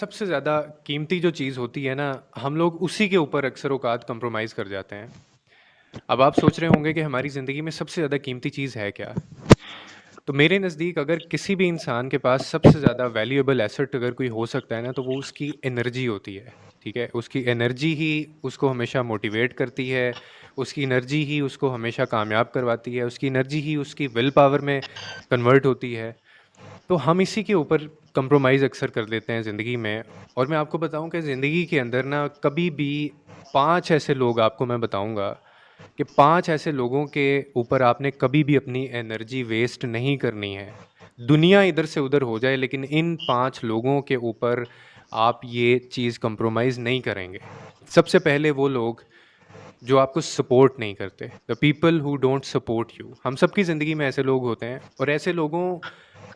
सबसे ज़्यादा कीमती जो चीज़ होती है ना, हम लोग उसी के ऊपर अक्सर औक़ात कंप्रोमाइज़ कर जाते हैं। अब आप सोच रहे होंगे कि हमारी ज़िंदगी में सबसे ज़्यादा कीमती चीज़ है क्या? तो मेरे नज़दीक अगर किसी भी इंसान के पास सबसे ज़्यादा वैल्यूएबल एसेट अगर कोई हो सकता है ना, तो वो उसकी एनर्जी होती है, ठीक है? उसकी एनर्जी ही उसको हमेशा मोटिवेट करती है, उसकी एनर्जी ही उसको हमेशा कामयाब करवाती है, उसकी एनर्जी ही उसकी विल पावर में कन्वर्ट होती है। तो हम इसी के ऊपर कंप्रोमाइज़ अक्सर कर लेते हैं ज़िंदगी में। और मैं आपको बताऊँ कि ज़िंदगी के अंदर ना कभी भी 5 ऐसे लोग आपको मैं बताऊँगा कि 5 ऐसे लोगों के ऊपर आपने कभी भी अपनी एनर्जी वेस्ट नहीं करनी है। दुनिया इधर से उधर हो जाए, लेकिन इन 5 लोगों के ऊपर आप ये चीज़ कंप्रोमाइज़ नहीं करेंगे। सबसे पहले वो लोग जो आपको सपोर्ट नहीं करते, the people who don't support you. हम सबकी ज़िंदगी में ऐसे लोग होते हैं, और ऐसे लोगों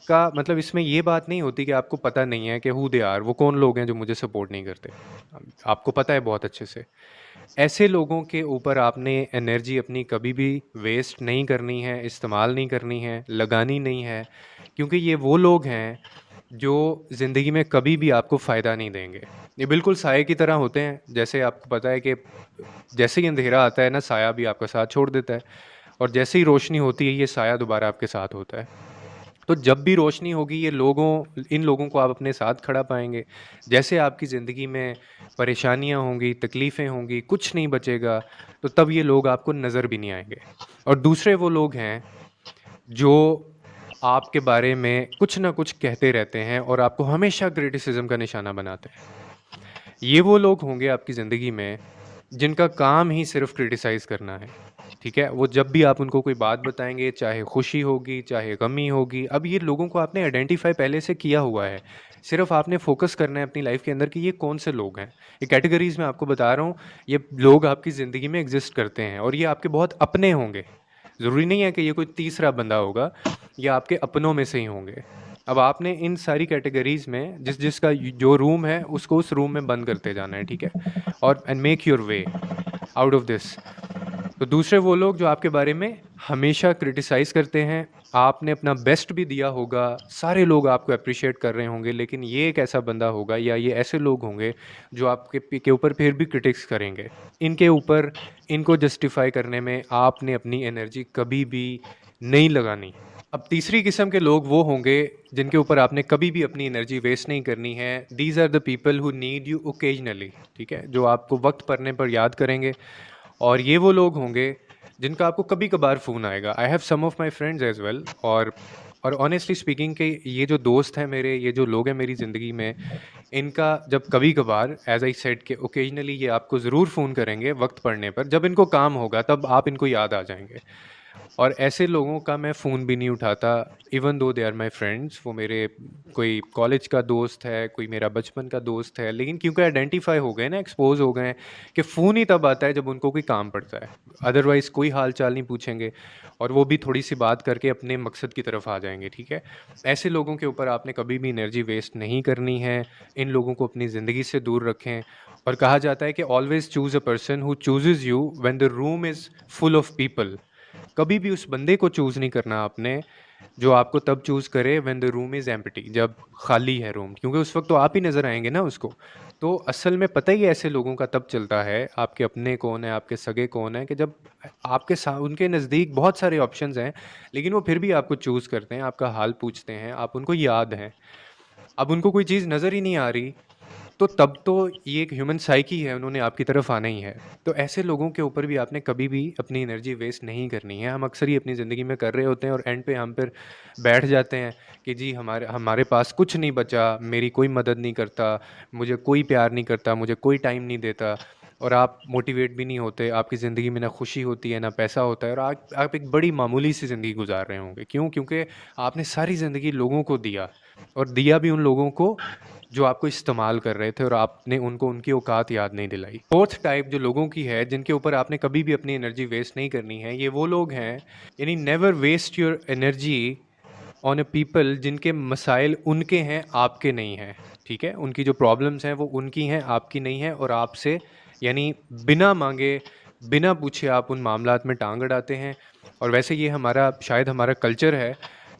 का मतलब इसमें ये बात नहीं होती कि आपको पता नहीं है कि हू दे आर, वो कौन लोग हैं जो मुझे सपोर्ट नहीं करते। आपको पता है बहुत अच्छे से। ऐसे लोगों के ऊपर आपने एनर्जी अपनी कभी भी वेस्ट नहीं करनी है, इस्तेमाल नहीं करनी है, लगानी नहीं है, क्योंकि ये वो लोग हैं जो ज़िंदगी में कभी भी आपको फ़ायदा नहीं देंगे। ये बिल्कुल साये की तरह होते हैं। जैसे आपको पता है कि जैसे ही अंधेरा आता है ना, साया भी आपका साथ छोड़ देता है, और जैसे ही रोशनी होती है, ये साया दोबारा आपके साथ होता है। तो जब भी रोशनी होगी, इन लोगों को आप अपने साथ खड़ा पाएँगे। जैसे आपकी ज़िंदगी में परेशानियाँ होंगी, तकलीफ़ें होंगी, कुछ नहीं बचेगा, तो तब ये लोग आपको नज़र भी नहीं आएँगे। और दूसरे वो लोग हैं जो आपके बारे में कुछ ना कुछ कहते रहते हैं और आपको हमेशा क्रिटिसिज़्म का निशाना बनाते हैं। ये वो लोग होंगे आपकी ज़िंदगी में जिनका काम ही सिर्फ़ क्रिटिसाइज़ करना है, ठीक है? वो जब भी आप उनको कोई बात बताएँगे, चाहे खुशी होगी, चाहे गमी होगी, अब ये लोगों को आपने आइडेंटिफ़ाई पहले से किया हुआ है। सिर्फ़ आपने फ़ोकस करना है अपनी लाइफ़ के अंदर कि ये कौन से लोग हैं। ये कैटेगरीज़ मैं आपको बता रहा हूँ, ये लोग आपकी ज़िंदगी में एग्ज़िस्ट करते हैं, और ये आपके बहुत अपने होंगे। ज़रूरी नहीं है कि ये कोई तीसरा बंदा होगा, ये आपके अपनों में से ही होंगे। अब आपने इन सारी कैटेगरीज़ में जिसका जो रूम है, उसको उस रूम में बंद करते जाना है, ठीक है? और and make your way out of this. तो दूसरे वो लोग जो आपके बारे में हमेशा क्रिटिसाइज़ करते हैं, आपने अपना बेस्ट भी दिया होगा, सारे लोग आपको एप्रिशिएट कर रहे होंगे, लेकिन ये एक ऐसा बंदा होगा या ये ऐसे लोग होंगे जो आपके के ऊपर फिर भी क्रिटिक्स करेंगे। इनके ऊपर इनको जस्टिफ़ाई करने में आपने अपनी एनर्जी कभी भी नहीं लगानी। अब तीसरी किस्म के लोग वो होंगे जिनके ऊपर आपने कभी भी अपनी एनर्जी वेस्ट नहीं करनी है। These are the people who need you occasionally, ठीक है? जो आपको वक़्त पड़ने पर याद करेंगे। और ये वो लोग होंगे जिनका आपको कभी-कभार फ़ोन आएगा। I have some of my friends as well. और ऑनेस्टली स्पीकिंग के ये जो दोस्त हैं मेरे, ये जो लोग हैं मेरी ज़िंदगी में, इनका जब कभी-कभार एज़ आई सेड कि ओकेजनली ये आपको ज़रूर फ़ोन करेंगे वक़्त पड़ने पर। जब इनको काम होगा तब आप इनको याद आ जाएँगे। और ऐसे लोगों का मैं फ़ोन भी नहीं उठाता, even though they are my friends. वो मेरे कोई कॉलेज का दोस्त है, कोई मेरा बचपन का दोस्त है, लेकिन क्योंकि आइडेंटिफ़ाई हो गए ना, एक्सपोज़ हो गए हैं कि फ़ोन ही तब आता है जब उनको कोई काम पड़ता है। अदरवाइज़ कोई हाल-चाल नहीं पूछेंगे, और वो भी थोड़ी-सी बात करके अपने मकसद की तरफ आ जाएँगे, ठीक है? ऐसे लोगों के ऊपर आपने कभी भी एनर्जी वेस्ट नहीं करनी है। इन लोगों को अपनी ज़िंदगी से दूर रखें। और कहा जाता है कि always choose a person who chooses you when the room is full of people. कभी भी उस बंदे को चूज़ नहीं करना आपने, जो आपको तब चूज़ करे when the room is empty, जब खाली है रूम, क्योंकि उस वक़्त तो आप ही नज़र आएँगे ना उसको। तो असल में पता ही ऐसे लोगों का तब चलता है, आपके अपने कौन है, आपके सगे कौन है, कि जब आपके सा उनके नज़दीक बहुत सारे ऑप्शंस हैं, लेकिन वो फिर भी आपको चूज़ करते हैं, आपका हाल पूछते हैं, आप उनको याद हैं। अब उनको कोई चीज़ नज़र ही नहीं आ रही, तो तब तो ये एक ह्यूमन साइकी है, उन्होंने आपकी तरफ आना ही है। तो ऐसे लोगों के ऊपर भी आपने कभी भी अपनी एनर्जी वेस्ट नहीं करनी है। हम अक्सर ही अपनी ज़िंदगी में कर रहे होते हैं, और एंड पे हम फिर बैठ जाते हैं कि जी हमारे हमारे पास कुछ नहीं बचा, मेरी कोई मदद नहीं करता, मुझे कोई प्यार नहीं करता, मुझे कोई टाइम नहीं देता, और आप मोटिवेट भी नहीं होते। आपकी ज़िंदगी में ना खुशी होती है, ना पैसा होता है, और आप एक बड़ी मामूली सी ज़िंदगी गुज़ार रहे होंगे। क्यों? क्योंकि आपने सारी ज़िंदगी लोगों को दिया, और दिया भी उन लोगों को जो आपको इस्तेमाल कर रहे थे, और आपने उनको उनकी औकात याद नहीं दिलाई। फोर्थ टाइप जो लोगों की है, जिनके ऊपर आपने कभी भी अपनी एनर्जी वेस्ट नहीं करनी है, ये वो लोग हैं, यानी never waste your energy on a people जिनके मसाइल उनके हैं, आपके नहीं हैं, ठीक है? उनकी जो प्रॉब्लम्स हैं वो उनकी हैं, आपकी नहीं है, और आपसे यानी बिना माँगे, बिना पूछे आप उन मामलात में टांग अड़ाते हैं। और वैसे ये हमारा शायद हमारा कल्चर है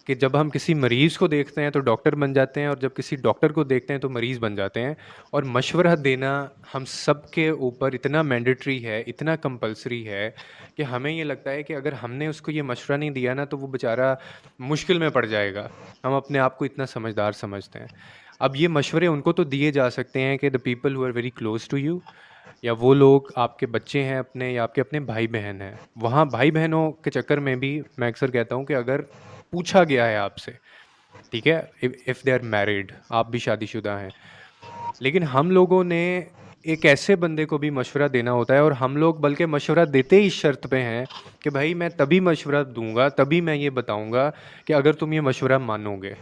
कि जब हम किसी मरीज़ को देखते हैं तो डॉक्टर बन जाते हैं, और जब किसी डॉक्टर को देखते हैं तो मरीज़ बन जाते हैं। और मशवरा देना हम सब के ऊपर इतना मैंडेटरी है, इतना कंपल्सरी है कि हमें ये लगता है कि अगर हमने उसको ये मशवरा नहीं दिया ना तो वो बेचारा मुश्किल में पड़ जाएगा। हम अपने आप को इतना समझदार समझते हैं। अब ये मशवरे उनको तो दिए जा सकते हैं कि the people who are very close to you, या वो लोग आपके बच्चे हैं अपने, या आपके अपने भाई-बहन हैं। वहाँ भाई-बहनों के चक्कर में भी मैं अक्सर कहता हूँ कि अगर पूछा गया है आपसे, ठीक है? इफ दे आर मैरिड, आप भी शादीशुदा हैं। लेकिन हम लोगों ने एक ऐसे बंदे को भी मशवरा देना होता है, और हम लोग बल्कि मशवरा देते ही इस शर्त पे हैं कि भाई मैं तभी मशवरा दूँगा, तभी मैं ये बताऊँगा कि अगर तुम ये मशवरा मानोगे।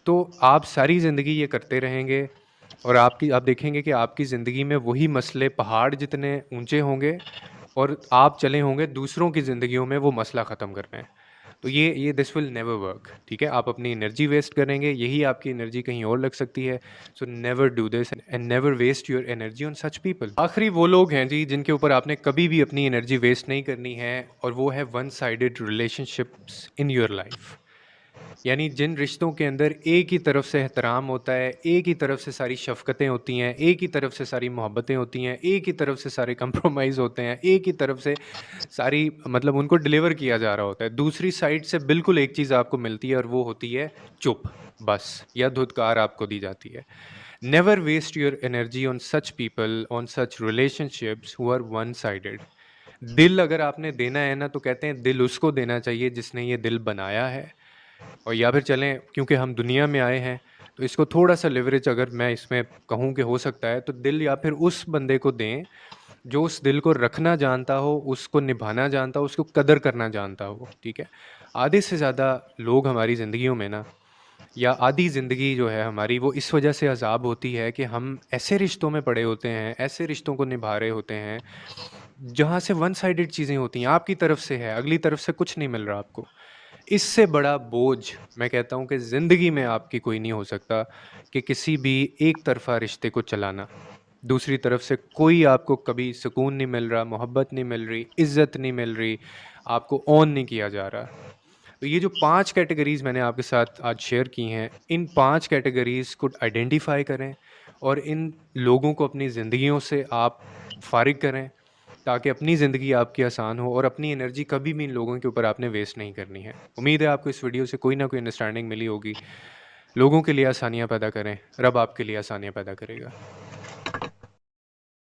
तो आप सारी ज़िंदगी ये करते रहेंगे, और आप देखेंगे कि आपकी ज़िंदगी में वही मसले पहाड़ जितने ऊंचे होंगे, और आप चले होंगे दूसरों की ज़िंदगियों में वो मसला ख़त्म करने। तो ये दिस विल नेवर वर्क, ठीक है? आप अपनी एनर्जी वेस्ट करेंगे, यही आपकी एनर्जी कहीं और लग सकती है। So never do this and never waste your energy on such people. आखिरी वो लोग हैं जी जिनके ऊपर आपने कभी भी अपनी एनर्जी वेस्ट नहीं करनी है, और वो है one sided relationships in your life. यानी जिन रिश्तों के अंदर एक ही तरफ से एहतराम होता है, एक ही तरफ से सारी शफ़क़तें होती हैं, एक ही तरफ से सारी मोहब्बतें होती हैं, एक ही तरफ से सारे कंप्रोमाइज़ होते हैं, एक ही तरफ से सारी मतलब उनको डिलीवर किया जा रहा होता है। दूसरी साइड से बिल्कुल एक चीज़ आपको मिलती है, और वो होती है चुप, बस, या धुतकार आपको दी जाती है। Never waste your energy on such people, on such relationships who are one sided. दिल अगर आपने देना है ना, तो कहते हैं दिल उसको देना चाहिए जिसने ये दिल बनाया है। और या फिर चलें, क्योंकि हम दुनिया में आए हैं, तो इसको थोड़ा-सा लिवरेज अगर मैं इसमें कहूँ कि हो सकता है, तो दिल या फिर उस बंदे को दें, जो उस दिल को रखना जानता हो, उसको निभाना जानता हो, उसको कदर करना जानता हो, ठीक है? आधे से ज़्यादा लोग हमारी ज़िंदगियों में ना, या आधी ज़िंदगी जो है हमारी, वो इस वजह से अज़ाब होती है कि हम ऐसे रिश्तों में पड़े होते हैं, ऐसे रिश्तों को निभा रहे होते हैं, जहाँ से वन साइडेड चीज़ें होती हैं, आपकी तरफ से है, अगली तरफ से कुछ नहीं मिल रहा आपको। इससे बड़ा बोझ मैं कहता हूँ कि ज़िंदगी में आपकी कोई नहीं हो सकता, कि किसी भी एक तरफ़ा रिश्ते को चलाना। दूसरी तरफ से कोई आपको कभी सुकून नहीं मिल रहा, मोहब्बत नहीं मिल रही, इज़्ज़त नहीं मिल रही, आपको ऑन नहीं किया जा रहा। तो ये जो 5 कैटेगरीज़ मैंने आपके साथ आज शेयर की हैं, इन 5 कैटेगरीज़ को आइडेंटिफ़ाई करें, और इन लोगों को अपनी ज़िंदगियों से आप फ़ारिग करें, ताकि अपनी ज़िंदगी आपकी आसान हो, और अपनी एनर्जी कभी भी इन लोगों के ऊपर आपने वेस्ट नहीं करनी है। उम्मीद है आपको इस वीडियो से कोई ना कोई अंडरस्टैंडिंग मिली होगी। लोगों के लिए आसानियाँ पैदा करें, रब आपके लिए आसानियाँ पैदा करेगा।